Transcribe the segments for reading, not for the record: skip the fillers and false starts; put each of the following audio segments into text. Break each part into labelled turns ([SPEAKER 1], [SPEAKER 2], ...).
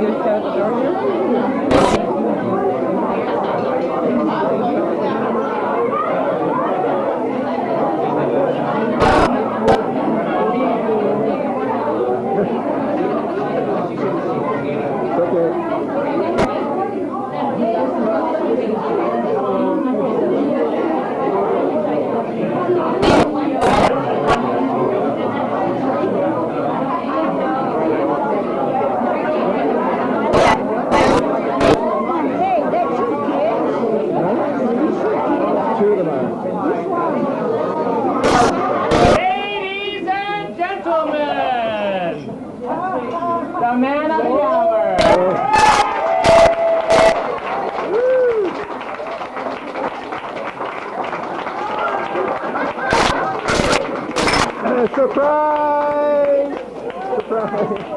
[SPEAKER 1] Ladies and gentlemen, the man of the hour.
[SPEAKER 2] Surprise! Surprise!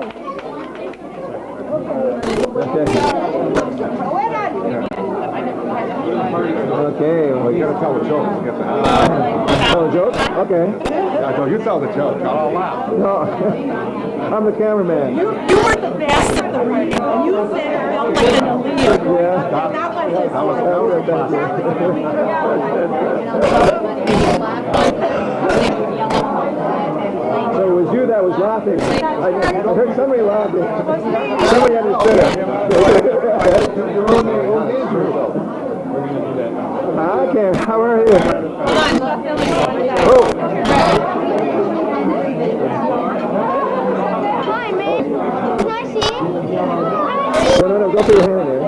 [SPEAKER 2] Okay, well,
[SPEAKER 3] You gotta tell the joke. You have to
[SPEAKER 2] tell a joke? Okay.
[SPEAKER 3] No, you tell the joke. Oh, wow.
[SPEAKER 2] No, I'm the cameraman.
[SPEAKER 4] You were the best of the reading. You said felt like an elite.
[SPEAKER 2] Yeah.
[SPEAKER 4] That was his
[SPEAKER 2] So it was you that was laughing. I heard somebody laughing. Somebody understood it. Okay, how are you? Oh.
[SPEAKER 5] Hi, man. Can I see?
[SPEAKER 2] No, go put your hand in.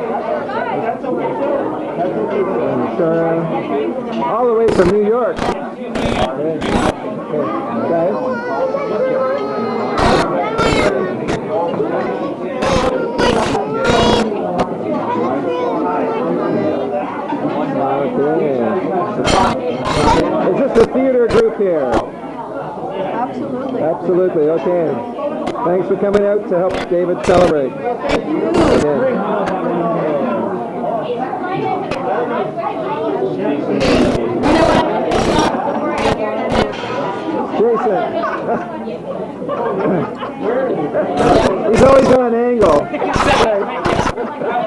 [SPEAKER 2] All the way from New York. Is this a theater group here?
[SPEAKER 4] Absolutely.
[SPEAKER 2] Absolutely, okay. Thanks for coming out to help David celebrate. Jason. He's always on an angle.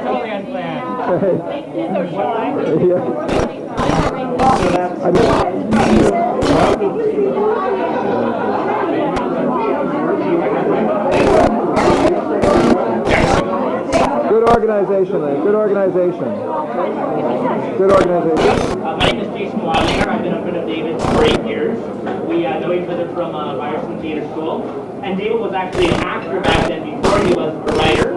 [SPEAKER 1] Totally unplanned.
[SPEAKER 4] So shy.
[SPEAKER 2] Yeah. Good organization, then. Good organization. Good organization.
[SPEAKER 6] My name is Jason Wadlinger. I've been a friend of David's for 8 years. We know each other from Ryerson Theatre School. And David was actually an actor back then before he was a writer.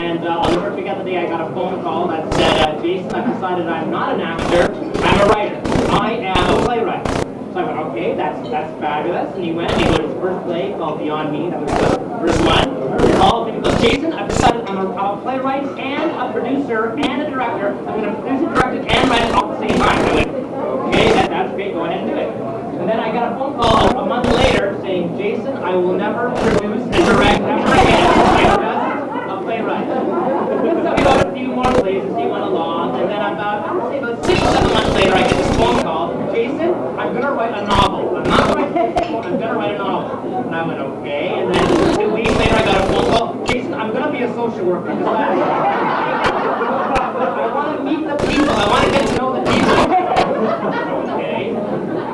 [SPEAKER 6] And I'll never forget the day I got a phone call that said, Jason, I've decided I'm not an actor, I'm a writer. I am a playwright. So I went, okay, that's fabulous. And he went and he wrote his first play called Beyond Me. That was the first one. He called me and goes, Jason, I've decided I'm a playwright and a producer and a director. I'm going to produce it, direct it, and write it all at the same time. I went, okay, that's great, go ahead and do it. And then I got a phone call a month later saying, Jason, I will never produce and direct ever again. I'm just a playwright. So he wrote a few more plays as he went along, and then about 6 or 7 months later, I get this phone call, Jason, I'm going to write a novel. I'm not going to write a book, I'm going to write a novel. And I went, okay. And then 2 weeks later, I got a phone call, Jason, I'm going to be a social worker. I want to meet the people. I want to get to know the people. Okay.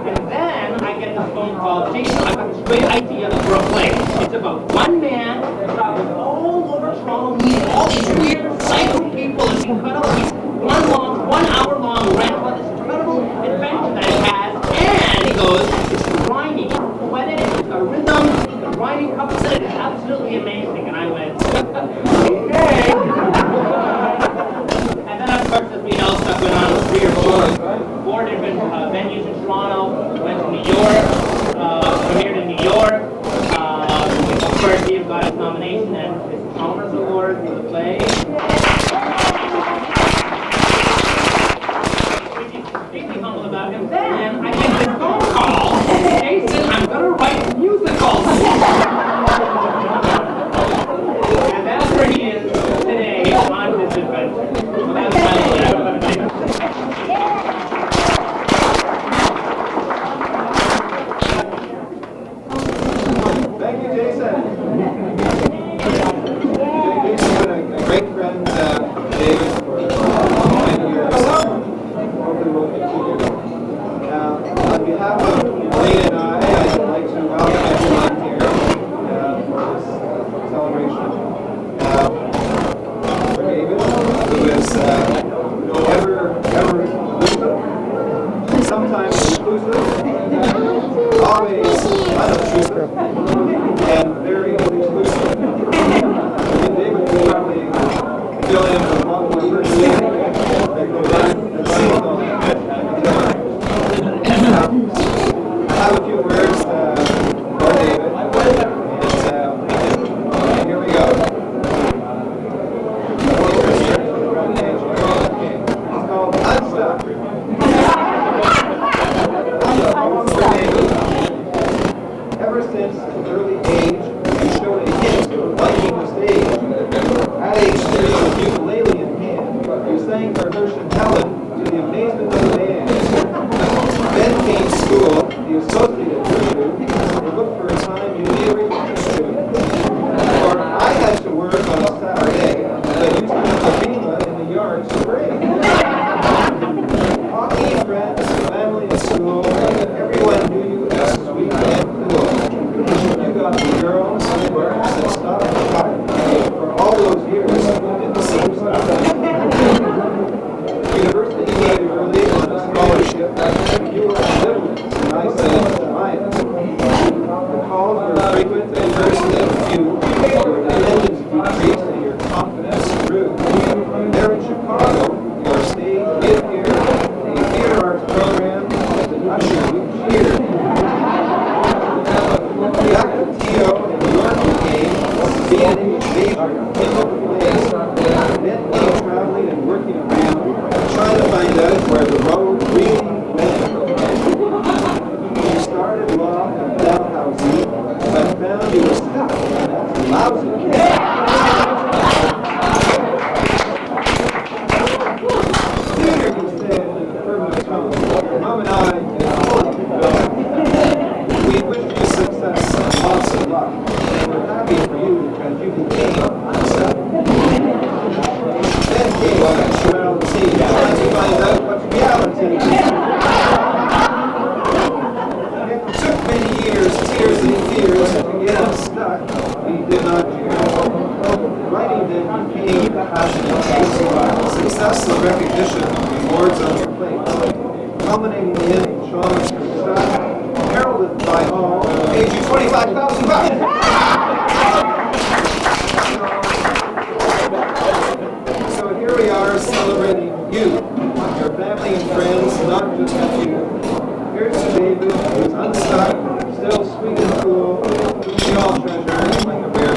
[SPEAKER 6] And then I get this phone call, Jason, I've got this great idea for a play. It's about one man who travels all over Toronto, meeting all these weird, psycho people. It's incredible. He's 1 hour long rant about this incredible adventure that he has. And he goes, it's rhyming, poetic, the rhythm, the rhyming couples in it is absolutely amazing. And I went, okay. And then, of course, as we know, stuff went on 3 or 4 different venues in Toronto. Went to New York, premiered in New York. Of course, he got his nomination and his Thomas Award for the play. Pretty humble about him. Then I get this phone call. Jason, I'm going to write musicals. And that's where he is today on this adventure. So that's
[SPEAKER 2] Thank you, Jason. Jason's been a
[SPEAKER 7] stage. At age 3, with ukulele in hand, you sang for Herschel Helen to the amazement of the band. Then came school, the associate drew you, and looked for a time you may return to. Or I had to work on a Saturday, but you spent a Bima in the yard spring. Hockey, friends, family, and school, everyone knew you as sweet and cool. You got the girls and works and stuff. For all those years, you did the same stuff. University gave you early on a scholarship. You were ambivalent, and I said defiant. The calls were frequent and very few. Your attendance decreased and your confidence grew. There in Chicago, your stage did here, the theater arts program, the usher you cheered. The active T.O. in New York became being an invader in the place. Then came traveling and working around, trying to find out where the road really went. You started law and Dalhousie, but found you were stuck. That's lousy. Theater, you said in a firm tone. Mom and I we wish you success and lots of luck. And we're happy for you because you became upset. Then came sexuality, trying to find out what's reality. It took many years, tears and fears, to get unstuck. We did not cheer. Writing then became passionate taste. Success and recognition, rewards on your plate. Culminating in Sean's success. Heralded by all, paid you $25,000. So here we are celebrating you, your family and friends, not just a few. Here's to David, who's unstuck, still sweet and cool, we all treasure like a bear.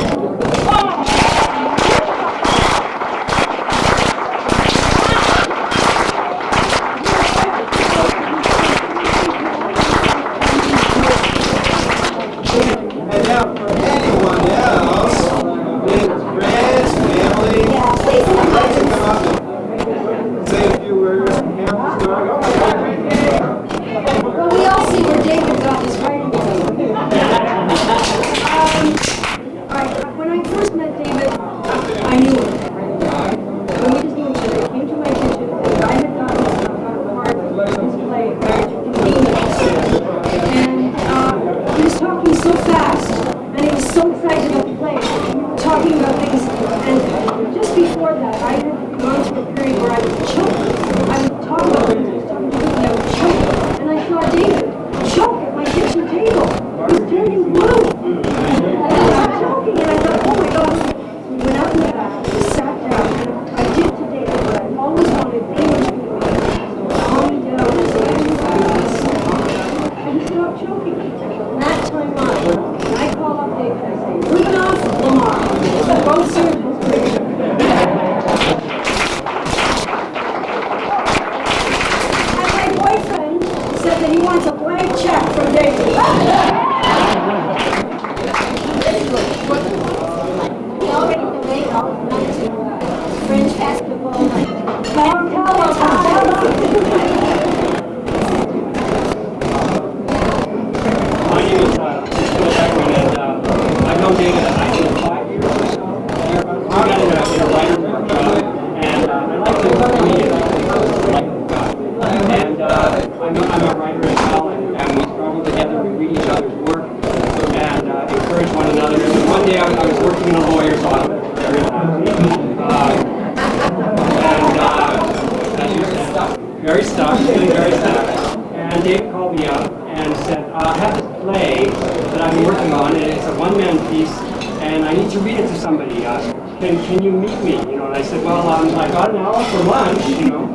[SPEAKER 6] Can you meet me? You know, and I said, well, I got an hour for lunch, you know,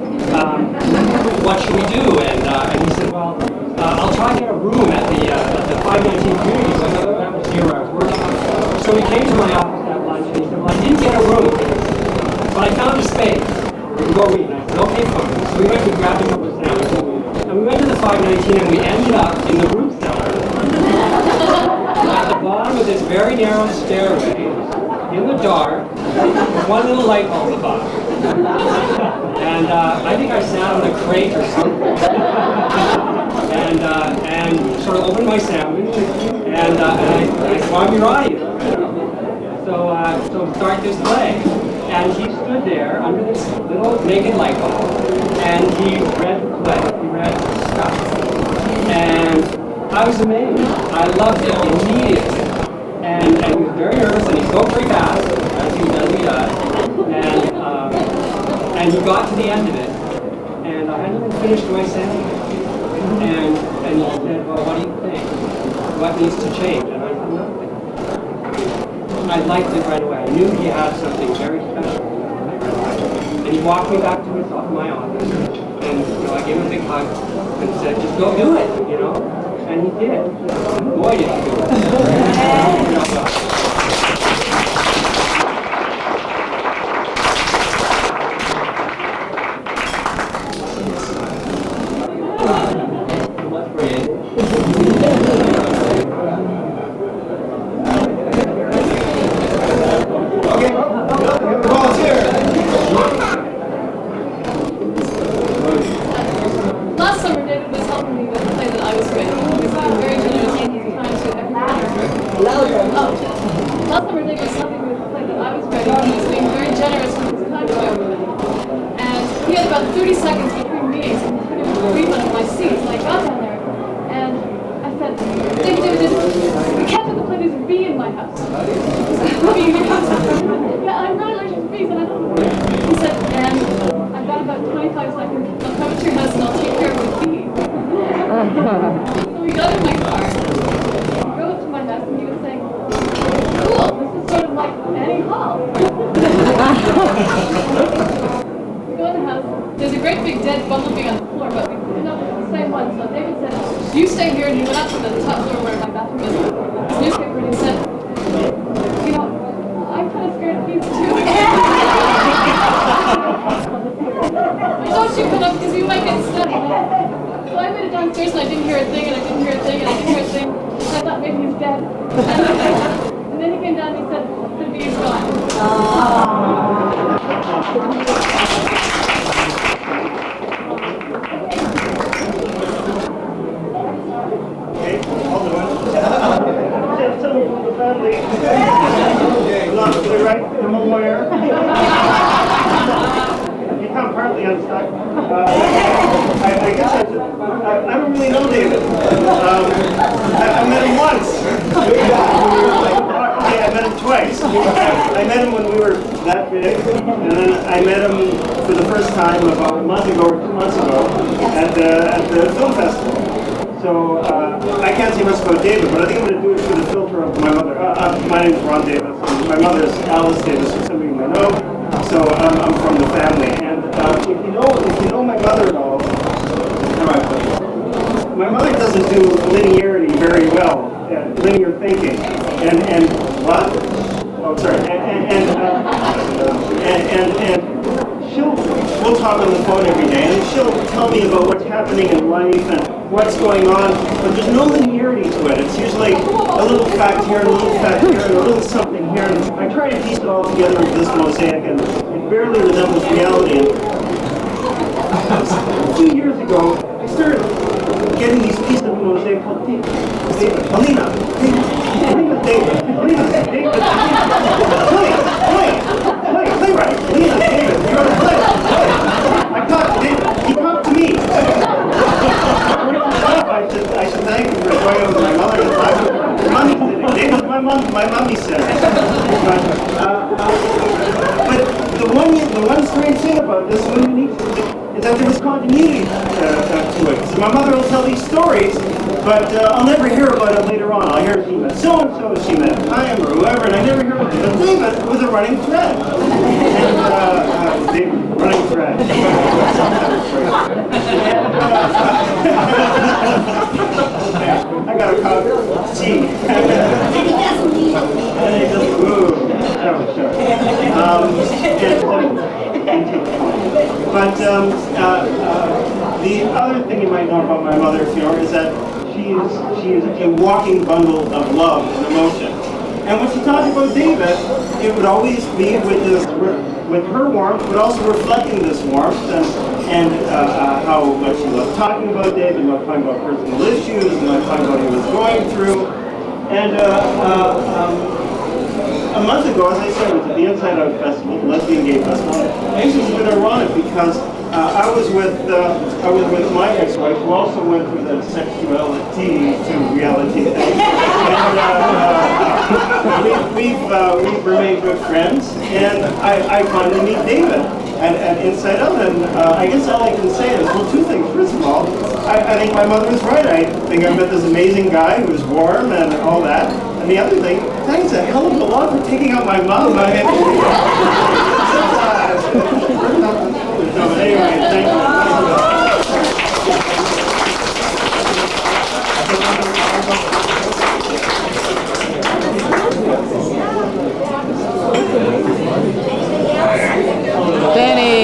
[SPEAKER 6] what should we do? And he said, well, I'll try to get a room at the 519 community. So that was here where I was working. So he came to my office at lunch and he said, well, I didn't get a room, but I found a space. We can go eat. And I said, okay, fine. So we went to grab a couple of sandwiches. And we went to the 519 and we ended up in the root cellar. At the bottom of this very narrow stairway,
[SPEAKER 8] in the dark, with one little light bulb above. And I think I sat on a crate or something. And sort of opened my sandwich, and I said, "I'm your audience." So start this play. And he stood there under this little naked light bulb, and he read the play. He read stuff. And I was amazed. I loved it immediately. And he was very nervous, and he spoke very fast, as he does. And he got to the end of it, and I hadn't even finished my sentence. And he said, "Well, what do you think? What needs to change?" And I said, "Nothing." I liked it right away. I knew he had something very special. And he walked me back to my office, and I gave him a big hug and said, "Just go do it," And he did. Boy, did he do it.
[SPEAKER 9] Last summer, David was helping me with a play that I was writing. He was being very generous with his time to everyone. Last summer, David was helping me with a play that I was writing. He was being very generous with his time to everyone. And he had about 30 seconds between meetings, and he couldn't breathe under my seat. So I got down there, and I said, David, we can't have the play. There's a bee in my house. Yeah, I'm really allergic to bees, and I don't know. He said, and I've got about 25 seconds. I'll come to your house and I'll take care of the bee. So we got in my car, drove up to my house, and he was saying, "Cool, this is sort of like Annie Hall." We go in the house. There's a great big dead bumblebee on the floor, but we ended up with the same one. So David said, "You stay here," and he went up to the top floor where my bathroom is. His newspaper, and he said, "I'm kind of scared of bees too." Don't you come up because you might get stuck. So I made it downstairs and I didn't hear a thing, and I didn't hear a thing, and I didn't hear a thing. So I thought maybe he's dead. And then he came down and he said, "The bee's gone."
[SPEAKER 10] Okay, I'll do it. Someone from the family. Not to the right, I'm aware. You come partly unstuck. I guess I don't really know David. I met him once. I met him twice. I met him when we were that big, and then I met him for the first time about a month ago or 2 months ago at the film festival. So I can't say much about David, but I think I'm going to do it through the filter of my mother. My name is Ron Davis. My mother is Alice Davis, who some of you may know. So I'm from the family. And if you know my mother at all, my mother doesn't do linearity very well, linear thinking, and what? Oh, sorry. And we'll talk on the phone every day, and she'll tell me about what's happening in life and what's going on, but there's no linearity to it. It's usually a little fact here, and a little fact here, and a little something here, and I try to piece it all together into this mosaic, and it barely resembles reality. And a few years ago, I started getting these pieces of mosaic called David, Alina, David, playwright, Alina, David, you're on the play. I talked to David, he talked to me. I should thank you for going over my mother and father. David's my mommy said. But the one strange thing about this one unique is that there was continuity to it. So my mother will tell these stories, but I'll never hear about it later on. I'll hear she met so-and-so, she met Chaim or whoever, and I never hear about it. But David was a running thread. And David, running thread. I got a cup of tea. And it just moved. But the other thing you might know about my mother, Fiona, is that she is a walking bundle of love and emotion. And when she talks about David, it would always be with this, with her warmth, but also reflecting this warmth and how much she loved talking about David, and loved talking about personal issues, and loved talking about what he was going through. And a month ago, as I said, I was at the Inside Out Festival, the Lesbian Gay Festival. And it was a bit ironic because I was with my ex-wife, who also went through that sexuality to reality thing. And we've remained good friends. And I finally meet David at Inside Out. And I guess all I can say is, well, two things. First of all, I think my mother was right. I think I met this amazing guy who was warm and all that. And the other thing, thanks a hell of a lot for taking out my mom. I mean, no, but anyway, thank you.
[SPEAKER 1] Danny!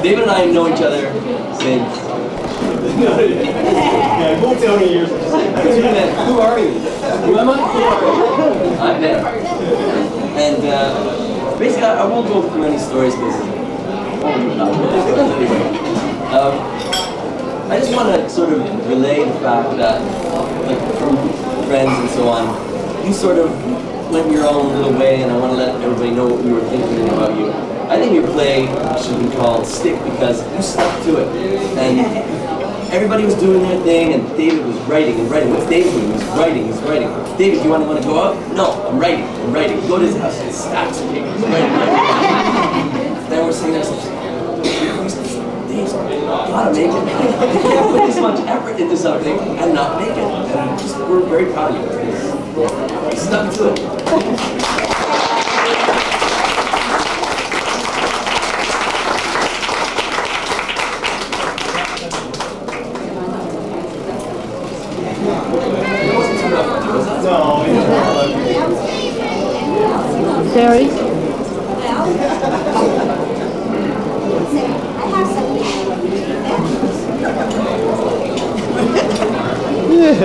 [SPEAKER 11] David and I know each other since.
[SPEAKER 10] Yeah, won't tell me years.
[SPEAKER 11] Who are you? Who am I? I'm Ben. And basically, I won't go through any stories because I just want to sort of relay the fact that, like, from friends and so on, you sort of went your own little way, and I want to let everybody know what we were thinking about you. I think your play should be called Stick because you stuck to it. And everybody was doing their thing, and David was writing and writing. What's David doing? He's writing, he's writing. David, you want to go out? No, I'm writing, I'm writing. Go to his house, and stacks of papers. Then we're sitting there, Dave's gotta make it. You can't put this much effort into something and not make it. And we're very proud of you. You stuck to it.
[SPEAKER 1] Terry? Yeah.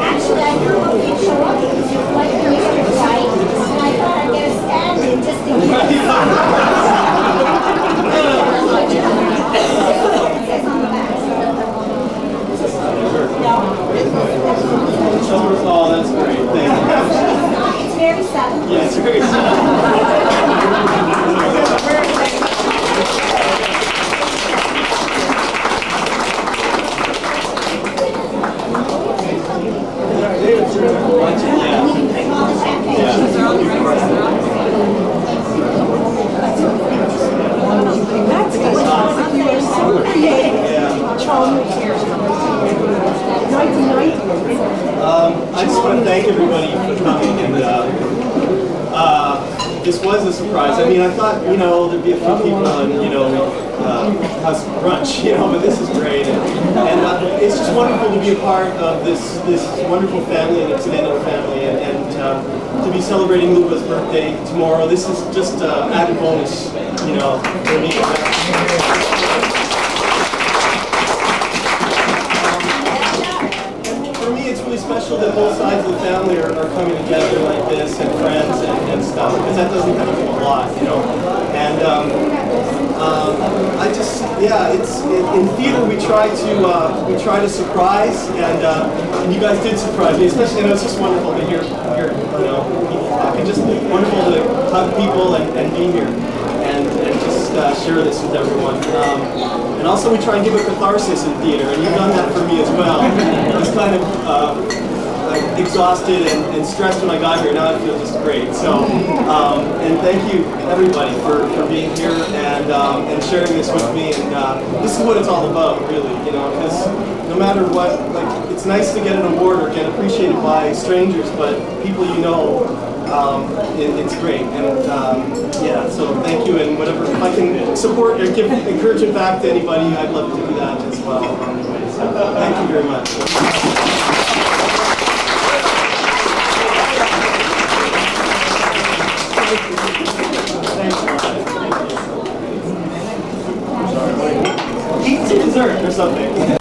[SPEAKER 5] Actually, I know what you show up because you're like your hair, right? And I thought I'd get a stand-in just in case.
[SPEAKER 10] Oh, that's great. Thank you.
[SPEAKER 5] It's very subtle.
[SPEAKER 10] Yeah, it's very subtle. I just want to thank everybody for coming, and this was a surprise. I mean, I thought, you know, there'd be a few people and, you know, have some brunch, you know, but this is great. And it's just wonderful to be a part of this wonderful family and extended family, and to be celebrating Luba's birthday tomorrow. This is just an added bonus, you know, for me. Special that both sides of the family are coming together like this, and friends and stuff, because that doesn't happen a lot, you know. And I just, yeah, in theater we try to surprise, and you guys did surprise me, especially, and it's just wonderful to hear you know, people talking. Just wonderful to talk to people and be here and just share this with everyone. And also we try and give a catharsis in theater, and you've done that for me as well. I was kind of exhausted and stressed when I got here. Now I feel just great. So, and thank you everybody for being here and sharing this with me. And this is what it's all about, really. You know, because no matter what, like, it's nice to get an award or get appreciated by strangers, but people you know
[SPEAKER 12] it's great. And yeah, so thank you. And whatever, if I can support or give encouragement back to anybody, I'd love to do that as well. So thank you very much. Thanks. Eat some dessert or something.